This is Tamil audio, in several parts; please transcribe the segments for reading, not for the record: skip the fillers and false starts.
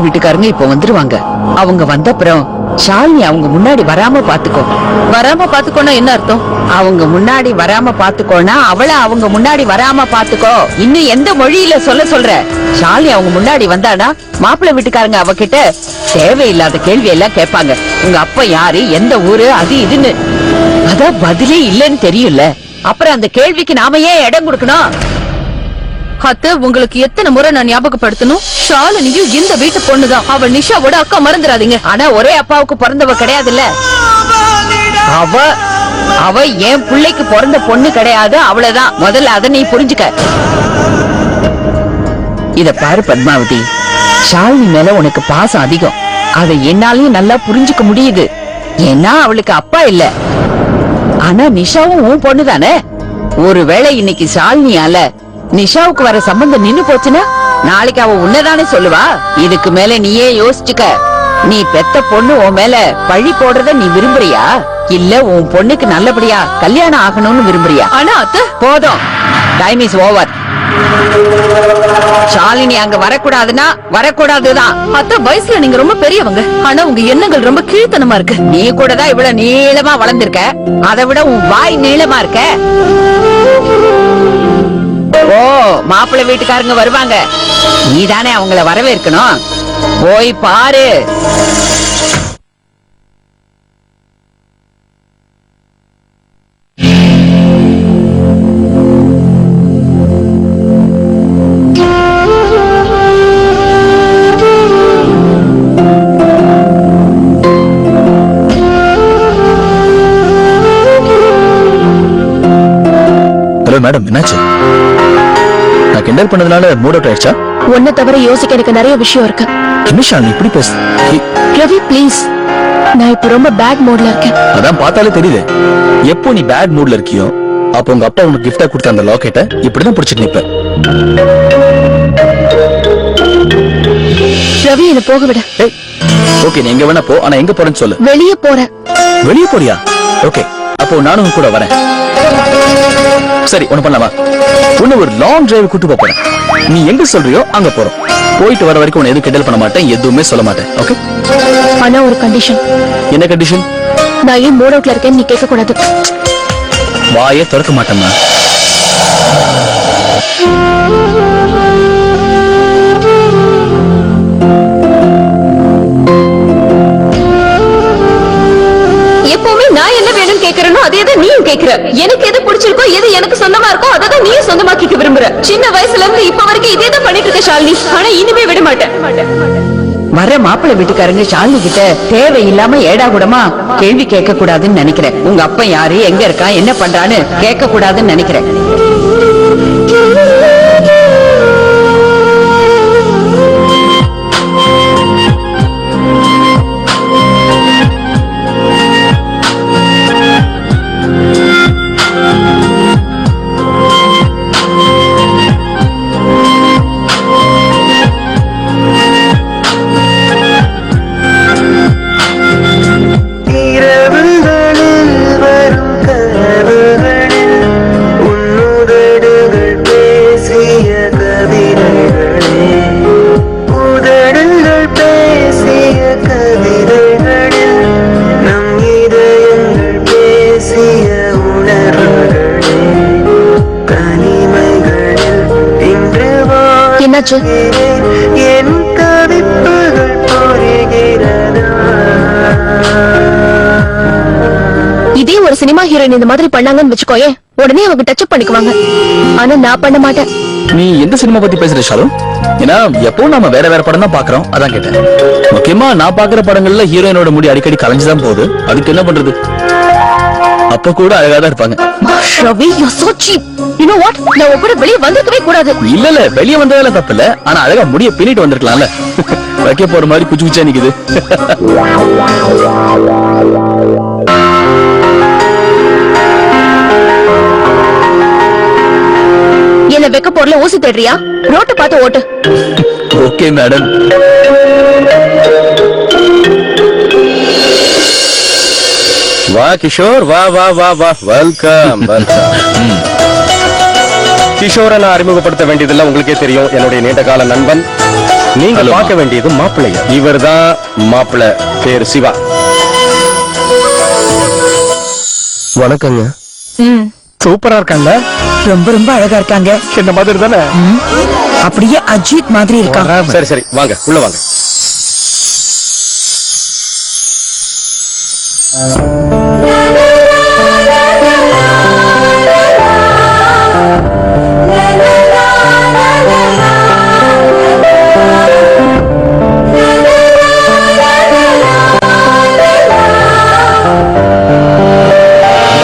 வீட்டுக்காரங்க இப்ப வந்துருவாங்க. அவங்க வந்த அப்புறம் ஷாலினி அவங்க முன்னாடி வராம பாத்துக்கோ. வராம பாத்துக்கோனா என்ன அர்த்தம்? அவங்க முன்னாடி வராம பாத்துக்கோனா அவளை அவங்க முன்னாடி வராம பாத்துக்கோ. இன்னும் எந்த மொழியில சொல்ற? ஷாலினி அவங்க முன்னாடி வந்தானா மாப்பிள்ளை வீட்டுக்காரங்க அவகிட்ட தேவையில்லாத கேள்வி எல்லாம் கேட்பாங்க. உங்க அப்பா யாரு, எந்த ஊரு, அது இதுன்னு. அதான் பதிலே இல்லன்னு தெரியும்ல. அப்புறம் அந்த கேள்விக்கு நாம ஏன் இடம் கொடுக்கணும்? அத்தை, உங்களுக்கு எத்தனை முறை நான் ஞாபகப்படுத்தணும்? ஷாலினியும் இந்த வீட்டு பொண்ணுதான். அவ நிஷாவோட அக்கா, மறந்துடாதீங்க. ஆனா ஒரே அப்பாவுக்கு பிறந்தவ கிடையாதுல்ல. அவ என் பிள்ளைக்கு பிறந்த பொண்ணு கிடையாது, அவ்வளவுதான். முதல்ல அதை நீ புரிஞ்சுக்க. இத பாரு பத்மாவதி, ஷாலினி மேல உனக்கு பாசம் அதிகம். அதை என்னாலையும் நல்லா புரிஞ்சுக்க முடியுது. ஏன்னா அவளுக்கு அப்பா இல்ல. ஆனா நிஷாவும் உன் பொண்ணுதானே. ஒருவேளை இன்னைக்கு ஷாலினியால நிஷாவுக்கு வர சம்பந்தம் நின்னு போச்சுன்னா நாளைக்கு அவ உன்னதானே சொல்லுவா. இதுக்கு மேல நீயே யோசிச்சுக்க. நீ பெத்த பொண்ணு உன் மேல பழி போடுறத நீ விரும்புறியா, இல்ல உன் பொண்ணுக்கு நல்லபடியா கல்யாணம் ஆகணும்னு விரும்புறியா? ஆனா அத்தை, போதும், டைம் இஸ் ஓவர். ஷாலினி அங்க வரக்கூடாதுன்னா வரக்கூடாதுதான். அத்தை, வயசுல நீங்க ரொம்ப பெரியவங்க. ஆனா உங்க எண்ணங்கள் ரொம்ப கீழ்த்தனமா இருக்கு. நீ கூட தான் இவ்வளவு நீளமா வளர்ந்திருக்க. அதை விட உன் வாய் நீளமா இருக்க. ஓ, மாப்பிள்ளை வீட்டுக்காரங்க வருவாங்க. நீதானே அவங்கள வரவேற்கணும். போய் பாரு. ஹலோ மேடம், என்னாச்சு? நான் கிண்டல் பண்ணதுனால மூட் அவுட் ஆயிடுச்சா? உன்னை தவிர யோசிக்க எனக்கு நிறைய விஷயம் இருக்கு. என்ன ஷாலினி இப்படி பேசு? ரவி ப்ளீஸ், நான் இப்ப ரொம்ப பேட் மூட்ல இருக்கேன். அதான் பார்த்தாலே தெரியுது. எப்போ நீ பேட் மூட்ல இருக்கியோ அப்போ உங்க அப்பா உனக்கு கிஃப்டா கொடுத்த அந்த லாக்கெட்டை இப்படிதான் பிடிச்சிட்டு நிப்ப. ரவி, என்ன போக விட. ஓகே, நீ எங்க வேணா போ, ஆனா எங்க போறேன்னு சொல்லு. வெளியே போறேன். வெளியே போறியா? ஓகே, அப்போ நானும் கூட வரேன். சரி, ஒண்ணு பண்ணலாமா? உன்னை ஒரு லாங் டிரைவ் கூட்டு போறேன். நீ எங்க சொல்றியோ அங்க போறோம். போயிட்டு வர வரைக்கும் உன்னை எதுவும் கிண்டல் பண்ண மாட்டேன், எதுவுமே சொல்ல மாட்டேன். ஓகே? ஆனா ஒரு கண்டிஷன். என்ன கண்டிஷன்? நான் ஏன் மூட் அவுட்ல இருக்கேன்னு நீ கேட்க கூடாது. வாயே திறக்க மாட்டேம்மா. எப்பவுமே நான் என்ன வேணும் கேக்குறேனோ அதே தான் நீயும் கேக்குற. எனக்கு எது பிடிச்சிருக்கோ, எது எனக்கு சொந்தமா இருக்கோ அதை தான் நீயும் சொந்தமாக்கிக்க விரும்புற. சின்ன வயசுல இருந்து இப்ப வரைக்கும் இதே தான் பண்ணிட்டு இருக்க ஷாலினி. ஆனா இனிமே விட மாட்டேன். வர மாப்பிள்ளை வீட்டுக்காரங்க ஷாலினி கிட்ட தேவையில்லாம ஏடா கூடமா கேள்வி கேட்க கூடாதுன்னு நினைக்கிறேன். உங்க அப்பா யாரு, எங்க இருக்கான், என்ன பண்றான்னு கேட்க கூடாதுன்னு நினைக்கிறேன். என்னாச்சு? இதே ஒரு சினிமா ஹீரோயின் இந்த மாதிரி பண்ணாங்கன்னு வச்சுக்கோயே, உடனே அவங்க டச் பண்ணிக்குவாங்க. ஆனா நான் பண்ண மாட்டேன். நீ எந்த சினிமா பத்தி பேசுற ஷாலு? ஏன்னா எப்பவும் நாம வேற வேற படம் தான் பாக்குறோம், அதான் கேட்டேன். முக்கியமா நான் பாக்குற படங்கள்ல ஹீரோயினோட முடி அடிக்கடி கலைஞ்சுதான் போகுது. அதுக்கு என்ன பண்றது? அப்ப கூட அழகாதான் இருப்பாங்க. Ravi, you're so cheap. You know what? நான் உன் கூட வெளியே வந்திருக்கவே கூடாது. இல்ல வெளியே வந்ததால தப்பு இல்ல, ஆனா அழகா முடிய பின்னிட்டு வந்திருக்கலாம்ல. வைக்க போற மாதிரி குச்சி குச்சா நிக்குது. என்ன வெக்க போறல ஊசி தேடுறியா? ரோட்ட பார்த்து ஓட்டு. Okay madam. வா கிஷோர், வா வா வா வா, வெல்கம் வெல்கம். கிஷோரை நான் அறிமுகப்படுத்த வேண்டியதில்லை, உங்களுக்கே தெரியும், என்னுடைய நீண்ட கால நண்பன். நீங்க Hello, பார்க்க வேண்டியது மாப்பிள்ளைய. இவர்தான் மாப்பிள்ளை, பேரு சிவா. வணக்கங்க. சூப்பரா இருக்காங்க. ரொம்ப ரொம்ப அழகா இருக்காங்க. இந்த மாதிரி தானே? அப்படியே அஜித் மாதிரி இருக்காங்க. சரி சரி வாங்க உள்ள வாங்க.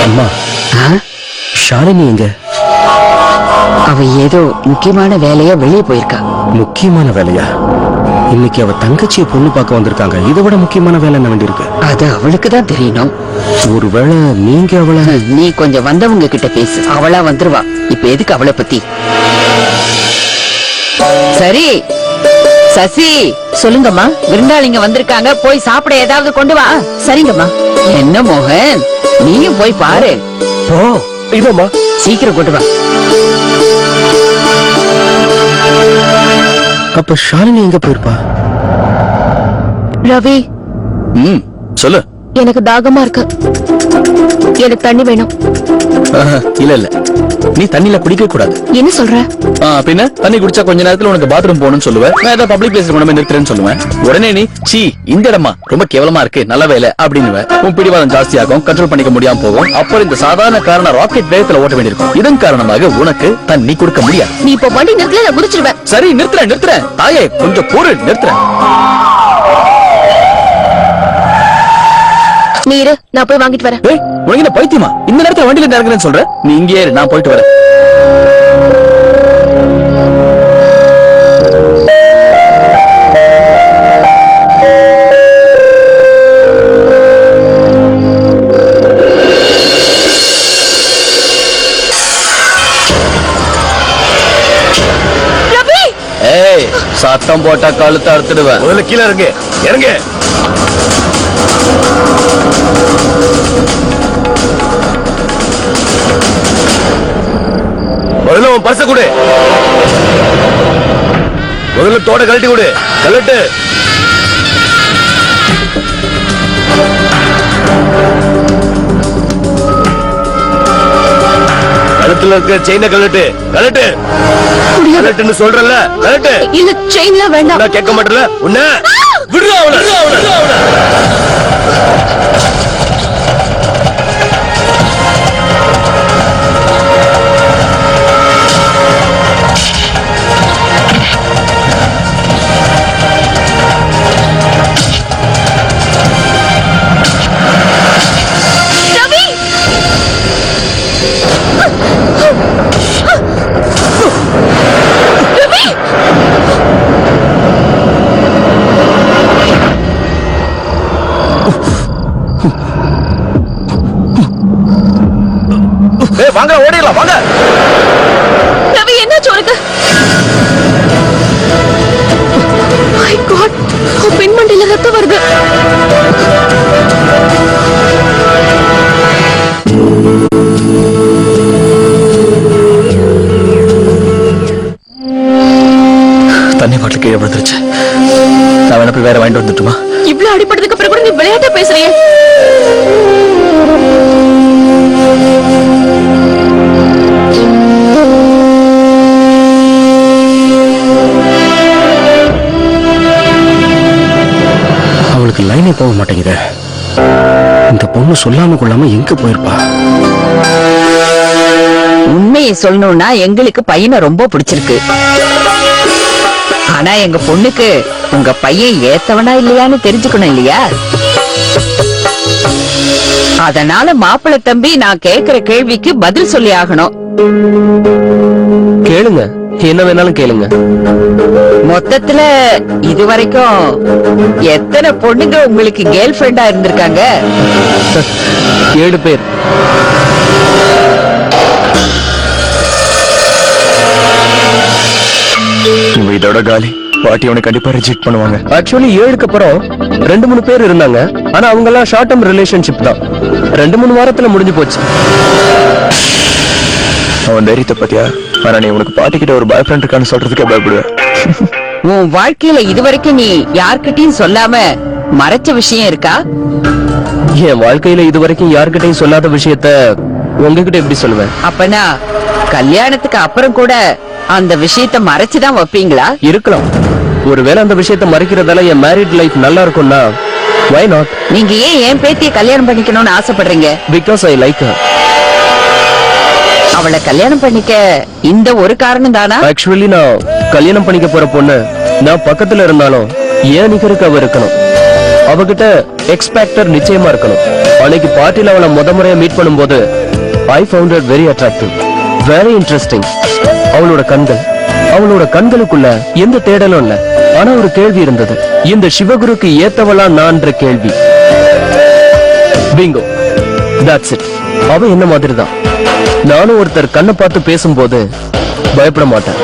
அம்மா, ஷாலினி எங்க? அவ ஏதோ முக்கியமான வேலையா வெளியே போயிருக்கா. முக்கியமான வேலையா? இன்னைக்கு அவ தங்கச்சியை பொண்ணு பார்க்க வந்திருக்காங்க. இதை விட முக்கியமான வேலை என்ன வேண்டியிருக்கு? அது அவளுக்கு தான் தெரியணும். ஒருவேளை நீங்க அவளை... நீ கொஞ்சம் வந்தவங்க கிட்ட பேசு. அவளா வந்துருவா. இப்ப எதுக்கு அவளை பத்தி? சரி சசி, சொல்லுங்கம்மா. விருந்தாளிங்க வந்திருக்காங்க, போய் சாப்பிட ஏதாவது கொண்டு வா. சரிங்கம்மா. என்ன மோகன், நீயும் போய் பாரு. போ. இதோமா, சீக்கிரம் கொண்டு வா. அப்ப ஷாலினி எங்க போயிருப்பா? ரவி, சொல்லு. எனக்கு தாகமா இருக்கு. எனக்கு தண்ணி வேணும். இல்ல இல்ல, நீ தண்ணில குடிக்க கூடாது. என்ன சொல்ற? பின்ன தண்ணி குடிச்சா கொஞ்ச நேரத்துல உனக்கு பாத்ரூம் போகணும்னு சொல்லுவேன். நான் ஏதாவது பப்ளிக் பிளேஸ்ல கொண்டு போய் நிறுத்துறேன்னு சொல்லுவேன். உடனே நீ சீ இந்த இடமா ரொம்ப கேவலமா இருக்கு, நல்ல வேலை அப்படின்னு உன் பிடிவாதம் ஜாஸ்தியாகும், கண்ட்ரோல் பண்ணிக்க முடியாம போகும். அப்புறம் இந்த சாதாரண காரண ராக்கெட் வேகத்துல ஓட்ட வேண்டியிருக்கும். இதன் காரணமாக உனக்கு தண்ணி கொடுக்க முடியாது. நீ இப்ப வண்டி நிறுத்தல, நான் குதிச்சிருவேன். சரி நிறுத்துறேன். தாயே கொஞ்சம் பொறு, நிறுத்துறேன். நீ இரு, நான் போய் வாங்கிட்டு வரேன். ஏய், உனக்கு என்ன பைத்தியமா? இந்த நேரத்துல வண்டியில இறங்குறேன்னு சொல்ற? நீ இங்கே இரு, நான் போயிட்டு வரேன். ஏய், சத்தம் போட்டா கழுத்தை அறுத்துடுவேன். முதல்ல கீழே இறங்க. முதல்ல உன் பர்ச கொடு. முதல்ல தோட கழட்டி கொடு. கழட்டு. கழுத்துல இருக்க செயினை கழட்டு. கழட்டுன்னு சொல்றல, கழட்டு. இல்ல, செயின்லாம் வேண்டாம். நான் கேட்க மாட்டேல உன்ன. விடுறா அவள. ரவி! ரவி! ஏய் வாங்க, ஓடிடலாம் வாங்க. ரவி, என்னாச்சு உனக்கு? My God, உன் பின்மண்டையில ரத்தம் வருது. தண்ணி பாட்டில் கீழே விழுந்துருச்சு. நான் வேணா போய் வேற வாங்கிட்டு வந்துட்டுமா? இவ்வளவு அடிபட்டதுக்கு அப்புறம் கூட நீ விளையாட்டா பேசுறியே. அவளுக்கு லைனே போக மாட்டேங்குது. இந்த பொண்ணு சொல்லாம கொள்ளாம எங்க போயிருப்பா? உண்மையை சொல்லணும்னா எங்களுக்கு பையனை ரொம்ப பிடிச்சிருக்கு. ஆனா எங்க பொண்ணுக்கு உங்க பையன் ஏத்தவனா இல்லையான்னு தெரிஞ்சுக்கணும் இல்லையா? அதனால மாப்பிள்ளை தம்பி, நான் கேக்குற கேள்விக்கு பதில் சொல்லி ஆகணும். கேளுங்க, என்ன வேணாலும் கேளுங்க. மொத்தத்துல இதுவரைக்கும் எத்தனை பொண்ணுங்க உங்களுக்கு கேர்ள் ஃபிரெண்டா இருந்திருக்காங்க? 7 பேர். இதோட காலி. பாட்டி அவனை கண்டிப்பா ரிஜெக்ட் பண்ணுவாங்க. ஆக்சுவலி 7க்கு அப்புறம் 2-3 பேர் இருந்தாங்க. ஆனா அவங்க எல்லாம் ஷார்ட் டர்ம் ரிலேஷன்ஷிப் தான். 2-3 வாரத்துல முடிஞ்சு போச்சு. அவன் தைரியத்தை பத்தியா? ஆனா நீ உனக்கு பாட்டிக்கிட்ட ஒரு பாய் ஃப்ரெண்ட் இருக்கான்னு சொல்றதுக்கே பயப்படுவேன். உன் வாழ்க்கையில இதுவரைக்கும் நீ யார்கிட்டயும் சொல்லாம மறைச்ச விஷயம் இருக்கா? என் வாழ்க்கையில இதுவரைக்கும் யார்கிட்டயும் சொல்லாத விஷயத்த உங்ககிட்ட எப்படி சொல்லுவேன்? அப்பனா கல்யாணத்துக்கு அப்புறம் கூட அந்த விஷயத்த மறைச்சுதான் வைப்பீங்களா? இருக்கலாம். ஒருவேளை அந்த விஷயத்த மறைக்கிறதால என் மேரிட் லைஃப் நல்லா இருக்கும்னா why not? நீங்க ஏன் என் பேத்திய கல்யாணம் பண்ணிக்கணும்னு ஆசைப்படுறீங்க? Because I like her. அவளை கல்யாணம் பண்ணிக்க இந்த ஒரு காரணம் தானா? ஆக்சுவலி நான் கல்யாணம் பண்ணிக்க போற பொண்ணு நான் பக்கத்துல இருந்தாலும் ஏன் நிகருக்கு அவ இருக்கணும். அவகிட்ட எக்ஸ்பெக்டர் நிச்சயமா இருக்கணும். அன்னைக்கு பார்ட்டில அவளை முறையா மீட் பண்ணும்போது I found her very attractive, very interesting. அவளோட கண்களுக்குள்ள எந்த தேடலும் இல்ல. ஆனா ஒரு கேள்வி இருந்தது, இந்த சிவகுருக்கு ஏத்தவளா நான்ற கேள்வி. Bingo, that's it. அவ என்ன மாதிரி தான். நானும் ஒருத்தர் கண்ணை பார்த்து பேசும்போது பயப்பட மாட்டேன்.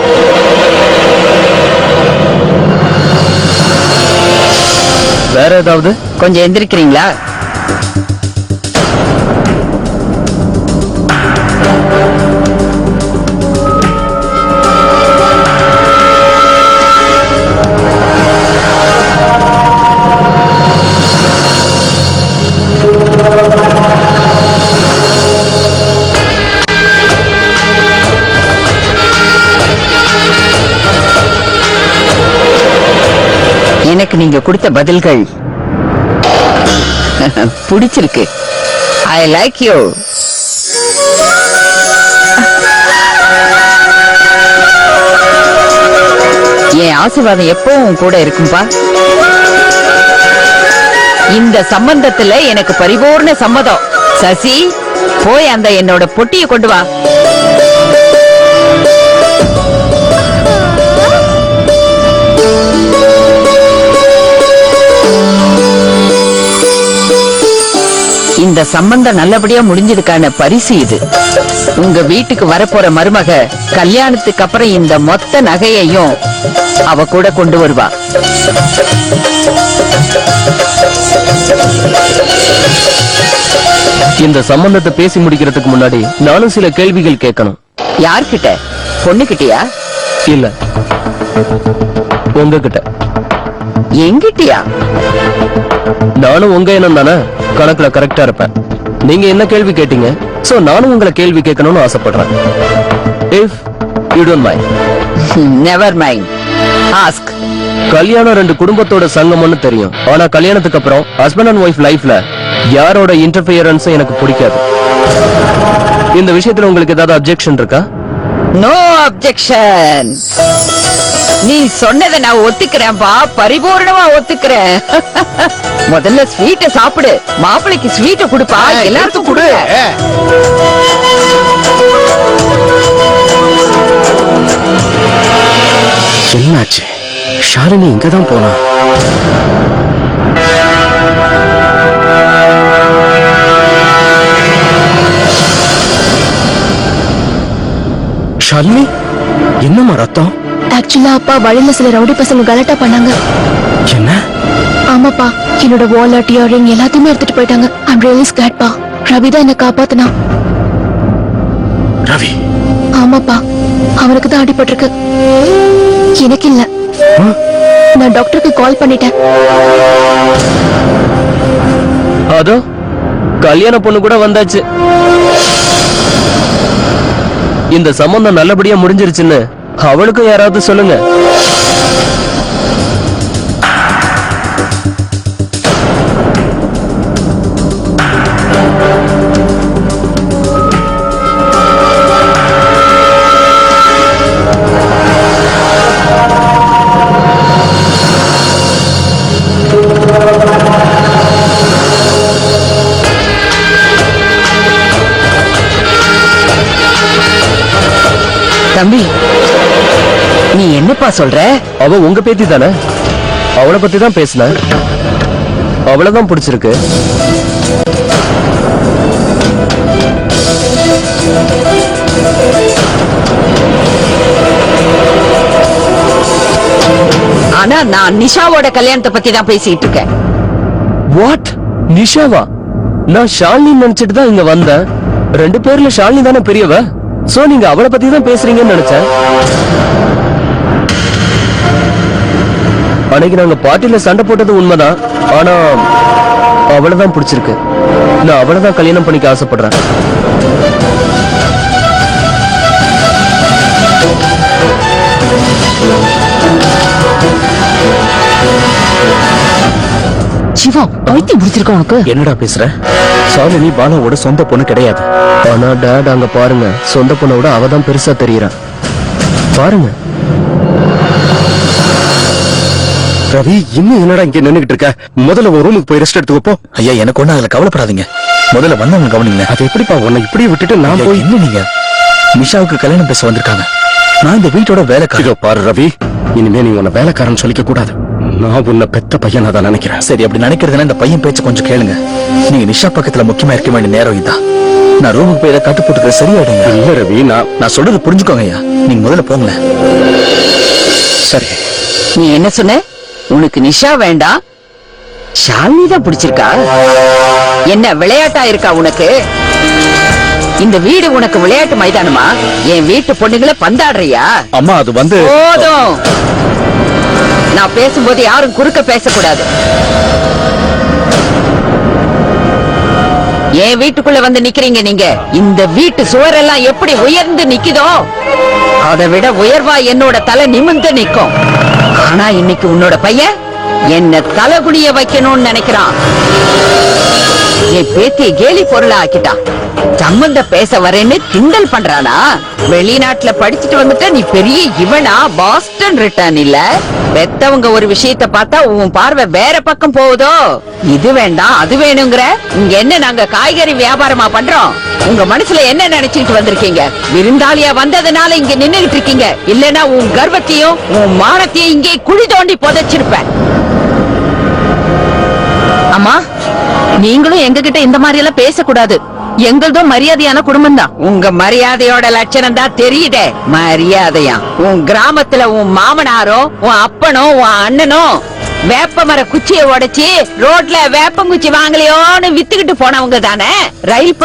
வேற ஏதாவது? கொஞ்சம் எந்திரிக்கிறீங்களா? எனக்கு நீங்க கொடுத்த பதில்கள் பிடிச்சிருக்கு. I like you. என் ஆசீர்வாதம் எப்பவும் கூட இருக்கும்பா. இந்த சம்பந்தத்துல எனக்கு பரிபூர்ண சம்மதம். சசி, போய் அந்த என்னோட பொட்டியை கொண்டு வா. இந்த சம்பந்தம் நல்லபடியா முடிஞ்சதுக்கான பரிசு இது. உங்க வீட்டுக்கு வரப்போற மருமக கல்யாணத்துக்கு அப்புறம் இந்த மொத்த நகையையும் அவ கூட கொண்டு வருவா. இந்த சம்பந்தத்தை பேசி முடிக்கிறதுக்கு முன்னாடி நானும் சில கேள்விகள் கேட்கணும். யார்கிட்ட? பொண்ணுகிட்டயா? இல்ல, உங்ககிட்ட. எங்கிட்டயா? நானும் உங்க எண்ணம் தானே, கணக்குல கரெக்டா இருப்பேன். நீங்க என்ன கேள்வி கேட்டீங்க, சோ நானும் உங்களை கேள்வி கேட்கணும்னு ஆசைப்படுறேன். If you don't mind. Never mind. Ask. கல்யாணம் ரெண்டு குடும்பத்தோட சங்கமம்னு தெரியும். ஆனா கல்யாணத்துக்கு அப்புறம் ஹஸ்பண்ட் அண்ட் ஒய்ஃப் லைஃப்ல யாரோட இன்டர்ஃபியரன்ஸும் எனக்கு பிடிக்காது. இந்த விஷயத்துல உங்களுக்கு ஏதாவது அப்ஜெக்ஷன் இருக்கா? No objection. நீ சொன்னதை நான் ஒத்துக்கிறேன்பா, பரிபூர்ணமா ஒத்துக்கிறேன். முதல்ல ஸ்வீட்டை சாப்பிடு. மாப்பிளைக்கு ஸ்வீட்டை கொடுப்பா, எல்லாருக்கும் கொடு. என்னாச்சு? ஷாலினி இங்கதான் போனா. ஷாலினி, என்னம்மா ரத்தம்? ஆக்சுவலா அப்பா வழியில சில ரவுடி பசங்க கலாட்டா பண்ணாங்க. என்ன? ஆமாப்பா, என்னோட வாலெட், இயரிங் எல்லாத்தையுமே எடுத்துட்டு போயிட்டாங்க. ஐம் ரியலி ஸ்கேர்ட் பா. ரவி தான் என்ன காப்பாத்துனா. ரவி? ஆமாப்பா, அவனுக்கு தான் அடிபட்டிருக்கு, எனக்கு இல்ல. நான் டாக்டருக்கு கால் பண்ணிட்டேன். அதோ கல்யாண பொண்ணு கூட வந்தாச்சு. இந்த சம்பந்தம் நல்லபடியா முடிஞ்சிருச்சுன்னு அவளுக்கும் யாராவது சொல்லுங்க. தம்பி, நீ என்னப்பா சொல்ற? அவ உங்க பேத்தி தானே, அவளை பத்தி தான் பேசின. அவளதான் பிடிச்சிருக்கு. ஆனா நான் நிஷாவோட கல்யாணத்தை பத்தி தான் பேசிட்டு இருக்கேன். வாட்? நிஷாவா? நான் ஷாலினி நினைச்சிட்டு தான் இங்க வந்தேன். ரெண்டு பேர்ல ஷாலினி தானே பெரியவ. சோ நீங்க அவளை பத்தி தான் பேசுறீங்கன்னு நினைச்சேன். அன்னைக்கு நாங்க பார்ட்டில சண்டை போட்டது உண்மைதான். ஆனா அவளைதான் பிடிச்சிருக்கு. நான் அவளைதான் கல்யாணம் பண்ணிக்க ஆசைப்படுறேன். சிவா, பைத்தியம் பிடிச்சிருக்க உனக்கு? என்னடா பேசுற? ஷாலினி பாலாவோட சொந்த பொண்ணு கிடையாது. ஆனா டேட் அங்க பாருங்க, சொந்த பொண்ணை விட அவதான் பெருசா தெரியறான். பாருங்க. ரவி, இன்னும் என்னடா இங்க நின்னுகிட்டு இருக்க? முதல்ல ஒரு ரூமுக்கு போய் ரெஸ்ட் எடுத்துக்கோ. ஐயா, எனக்கு ஒண்ணு அதுல கவலைப்படாதீங்க. முதல்ல வந்தவங்க கவனிங்க. அது எப்படிப்பா உன்னை இப்படியே விட்டுட்டு நான் போய்? என்ன நீங்க நிஷாவுக்கு கல்யாணம் பேச வந்திருக்காங்க. நான் இந்த வீட்டோட வேலைக்காரன். இதோ பாரு ரவி, இனிமே நீ உன்னை வேலைக்காரன் சொல்லிக்க கூடாது. நான் உன்னை பெத்த பையனா தான் நினைக்கிறேன். சரி, அப்படி நினைக்கிறதுனா இந்த பையன் பேச்ச கொஞ்சம் கேளுங்க. நீங்க நிஷா பக்கத்துல முக்கியமா இருக்க வேண்டிய நேரம் இதான். நான் ரூமுக்கு போய் கட்டு போட்டுக்கிறது சரியாயிடுங்க. இல்ல ரவி, நான் சொல்றது புரிஞ்சுக்கோங்க ஐயா. நீங்க முதல்ல போங்களேன். சரி. நீ என்ன சொன்ன? உனக்கு நிஷா வேண்டாம், ஷாலினி தான் பிடிச்சிருக்கா? என்ன விளையாட்டா இருக்கா உனக்கு? இந்த வீடு உனக்கு விளையாட்டு மைதானமா? என் வீட்டு பொண்ணுங்களை பந்தாடுறியா? அம்மா, அது வந்து போதும். நான் பேசும்போது யாரும் குறுக்க பேசக்கூடாது. என் வீட்டுக்குள்ள வந்து நிக்கிறீங்க நீங்க. இந்த வீட்டு சுவரெல்லாம் எப்படி உயர்ந்து நிக்குதோ அதை விட உயர்வா என்னோட தலை நிமிர்ந்து நிக்கும். ஆனா இன்னைக்கு உன்னோட பையன் என்ன தலைகுனிய வைக்கணும்னு நினைக்கிறான். என் பேத்திய கேலி பொருளா ஆக்கிட்டான். சம்பந்த பேச வரேன்னு கிண்டல் பண்றானா? வெளிநாட்டுல படிச்சுட்டு வந்துட்ட நீ பெரிய இவனா? பாஸ்டன் ரிட்டர்ன் இல்ல. பெத்தவங்க ஒரு விஷயத்த பார்த்தா உன் பார்வை வேற பக்கம் போகுதோ? இது வேண்டாம் அது வேணுங்கிற. இங்க என்ன நாங்க காய்கறி வியாபாரமா பண்றோம்? உங்க மனசுல என்ன நினைச்சிட்டு வந்திருக்கீங்க? விருந்தாளியா வந்ததுனால இங்க நின்னுகிட்டு இருக்கீங்க. இல்லனா உன் கர்வத்தையும் உன் மானத்தையும் இங்கே குழி தோண்டி புதைச்சிருப்பேன். அம்மா, நீங்களும் எங்க கிட்ட இந்த மாதிரி எல்லாம் பேசக்கூடாது. எங்களதும் மரியாதையான குடும்பம் தான். உங்க மரியாதையோட லட்சணம் தான் தெரியுதே. மரியாதையா? உன் கிராமத்துல உன் மாமனாரோ உன் அப்பனோ உன் அண்ணனோ வேப்ப மர குச்சியை உடைச்சி ரோட்ல வேப்பங்குச்சி வாங்கலையோன்னு வித்துக்கிட்டு போனவங்க தானே. ரயில்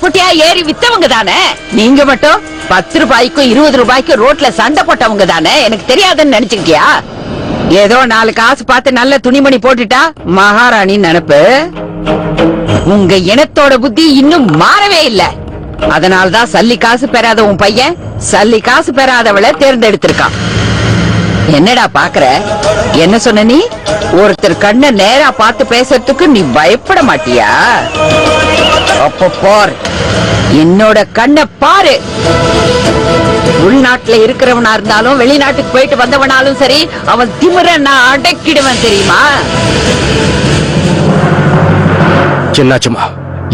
பொட்டியா ஏறி வித்தவங்க தானே. நீங்க மட்டும் 10 ரூபாய்க்கும் 20 ரூபாய்க்கும் ரோட்ல சண்டை போட்டவங்க தானே. எனக்கு தெரியாதுன்னு நினைச்சுக்கியா? ஏதோ 4 காசு பார்த்து நல்ல துணிமணி போட்டுட்டா மகாராணி நினைப்பு. உங்க இனத்தோட புத்தி இன்னும் மாறவே இல்ல. அதனால்தான் சல்லி காசு பெறாத உன் பையன் சல்லி காசு பெறாதவளை தேர்ந்தெடுத்திருக்கான். என்னடா பாக்குற? என்ன சொன்ன நீ? ஒருத்தர் கண்ண நேரா பார்த்து பேசுறதுக்கு நீ பயப்பட மாட்டியா? அப்ப பார், என்னோட கண்ண பாரு. உள்நாட்டுல இருக்கிறவனா இருந்தாலும் வெளிநாட்டுக்கு போயிட்டு வந்தவனாலும் சரி, அவன் திமிர நான் அடக்கிடுவேன், தெரியுமா? என்னாச்சுமா?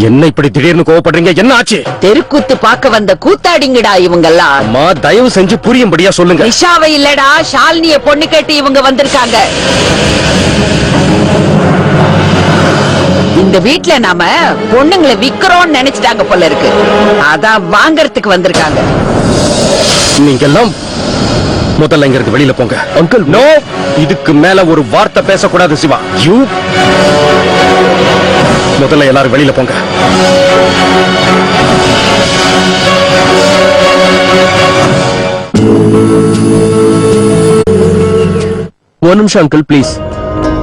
என்ன இப்படி திடீர்னு கோவப்படுறீங்க? என்ன ஆச்சு? தெருக்கூத்து பார்க்க வந்த கூத்தாடிங்கடா இவங்கெல்லாம். அம்மா, தயவு செஞ்சு புரியும்படியா சொல்லுங்க. நிஷாவை இல்லடா, ஷாலினிய பொண்ணு கேட்டு இவங்க வந்திருக்காங்க. இந்த வீட்ல நாம பொண்ணுங்களை விக்கிறோம்னு நினைச்சிட்டாங்க போல இருக்கு. அதான் வாங்கறதுக்கு வந்திருக்காங்க. நீங்க எல்லாம் முதல்ல இங்க இருந்து வெளியில போங்க. அங்கிள், நோ, இதுக்கு மேல ஒரு வார்த்தை பேசக்கூடாது சிவா. யூ முதல்ல எல்லாரும் வெளியில போங்க. ஒரு நிமிஷம் அங்கிள், பிளீஸ்.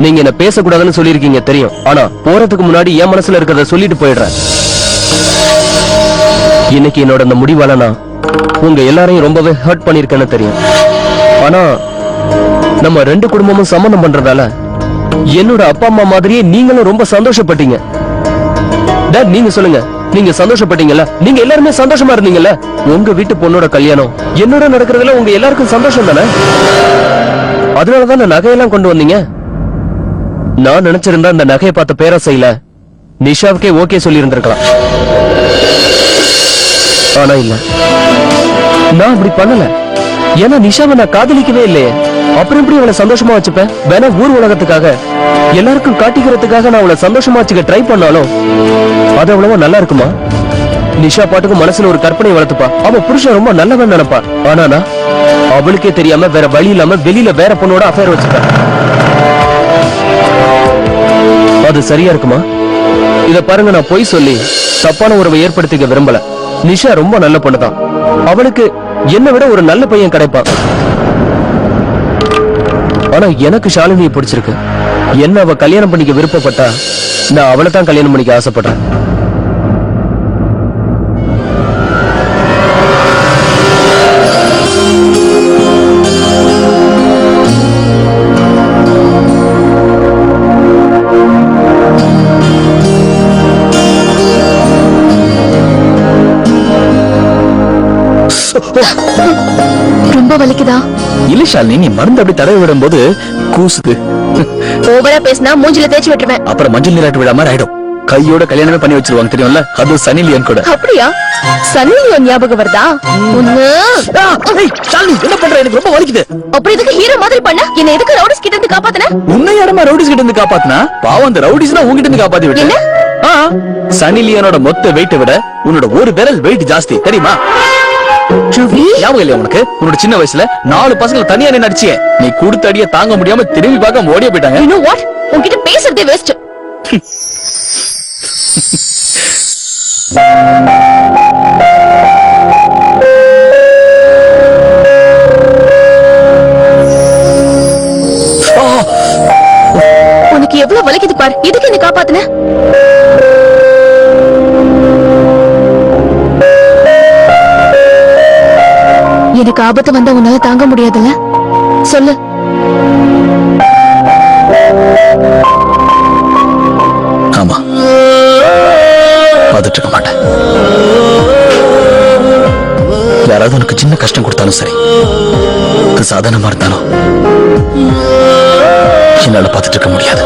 நீங்க என்ன பேசக்கூடாதுன்னு சொல்லிருக்கீங்க தெரியும். ஆனா போறதுக்கு முன்னாடி என் மனசுல இருக்கிறத சொல்லிட்டு போயிடுறேன். இன்னைக்கு என்னோட அந்த முடிவால நான் உங்க எல்லாரையும் ரொம்பவே ஹர்ட் பண்ணிருக்கேன்னு தெரியும். ஆனா நம்ம 2 குடும்பமும் சம்பந்தம் பண்றதால என்னோட அப்பா அம்மா மாதிரியே நீங்களும் ரொம்ப சந்தோஷப்பட்டீங்க. டாட், நீங்க சொல்லுங்க, நீங்க சந்தோஷப்பட்டீங்கல்ல? நீங்க எல்லாருமே சந்தோஷமா இருந்தீங்கல்ல? உங்க வீட்டு பொண்ணோட கல்யாணம் என்னோட நடக்கிறதுல உங்க எல்லாருக்கும் சந்தோஷம் தானே? அதனாலதான் நான் நகையெல்லாம் கொண்டு வந்தீங்க. நான் நினைச்சிருந்தா அந்த நகையை பார்த்த பேராசையில நிஷாவுக்கே ஓகே சொல்லி இருந்திருக்கலாம். ஆனா இல்ல, நான் அப்படி பண்ணல. ஏன்னா நிஷாவை நான் காதலிக்கவே இல்லையே. அப்புறம் எப்படி அவளை சந்தோஷமா வச்சுப்பேன்? வேணா ஊர் உலகத்துக்காக எல்லாருக்கும் காட்டிக்கிறதுக்காக நான் அவளை சந்தோஷமா வச்சுக்க ட்ரை பண்ணாலும் அது அவ்வளவா நல்லா இருக்குமா? நிஷா பாட்டுக்கு மனசுல ஒரு கற்பனை வளர்த்துப்பா. அவ புருஷன் ரொம்ப நல்லவன் நினைப்பா. ஆனா நான் அவளுக்கே தெரியாம வேற வழி இல்லாம வெளியில வேற பொண்ணோட அஃபேர் வச்சுப்பேன். அது சரியா இருக்குமா? இத பாருங்க, நான் பொய் சொல்லி தப்பான உறவை ஏற்படுத்திக்க விரும்பல. நிஷா ரொம்ப நல்ல பொண்ணுதான். அவளுக்கு என்னை விட ஒரு நல்ல பையன் கிடைப்பான். ஆனா எனக்கு ஷாலினியை பிடிச்சிருக்கு. என்ன அவ கல்யாணம் பண்ணிக்க விருப்பப்பட்டா நான் அவளை தான் கல்யாணம் பண்ணிக்க ஆசைப்படுறேன். ரொம்ப வலிக்குதா? இல்ல ஷாலினி, நீ மருந்து அப்படி தடவி விடும்போது கூசுது. ஓவரா பேசினா மூஞ்சில தேய்ச்சி விட்டுருவேன். அப்புறம் மஞ்சள் நீராட்டு விழா மாதிரி ஆயிடும். கையோட கல்யாணமே பண்ணி வச்சிருவாங்க தெரியும்ல, அது சனி லியோன் கூட. அப்படியா? சன்னி லியோன் ஞாபகம் வருதா? ஒண்ணு ஷாலினி என்ன பண்ற? எனக்கு ரொம்ப வலிக்குது. அப்படி இதுக்கு ஹீரோ மாதிரி பண்ண என்ன எதுக்கு ரவுடிஸ் கிட்ட இருந்து காப்பாத்துன? உன்னை யாரமா ரவுடிஸ் கிட்ட இருந்து காப்பாத்துனா? பாவம், அந்த ரவுடிஸ் தான் உன்கிட்ட இருந்து காப்பாத்தி விட்டு. சனி லியோனோட மொத்த வெயிட்ட விட உன்னோட ஒரு விரல் வெயிட் ஜாஸ்தி தெரியுமா? ஞாபகம் இல்லையா உனக்கு? உன்னோட சின்ன வயசுல 4 பசங்களை தனியா நின்னு அடிச்சியே. நீ கொடுத்த அடிய தாங்க முடியாம திரும்பி பார்க்க ஓடிய போயிட்டாங்க. You know what? உன்கிட்ட பேசுறதே வேஸ்ட். உனக்கு எவ்வளவு வலிக்குது பார். இதுக்கு என்ன காப்பாத்துன? எனக்கு ஆபத்து வந்தா உன்னால தாங்க முடியாதுல்ல? சொல்லு. ஆமா, பார்த்துட்டு இருக்க மாட்டேன். யாராவது உனக்கு சின்ன கஷ்டம் கொடுத்தாலும் சரி, அது சாதாரணமா இருந்தாலும் என்னால பார்த்துட்டு இருக்க முடியாது.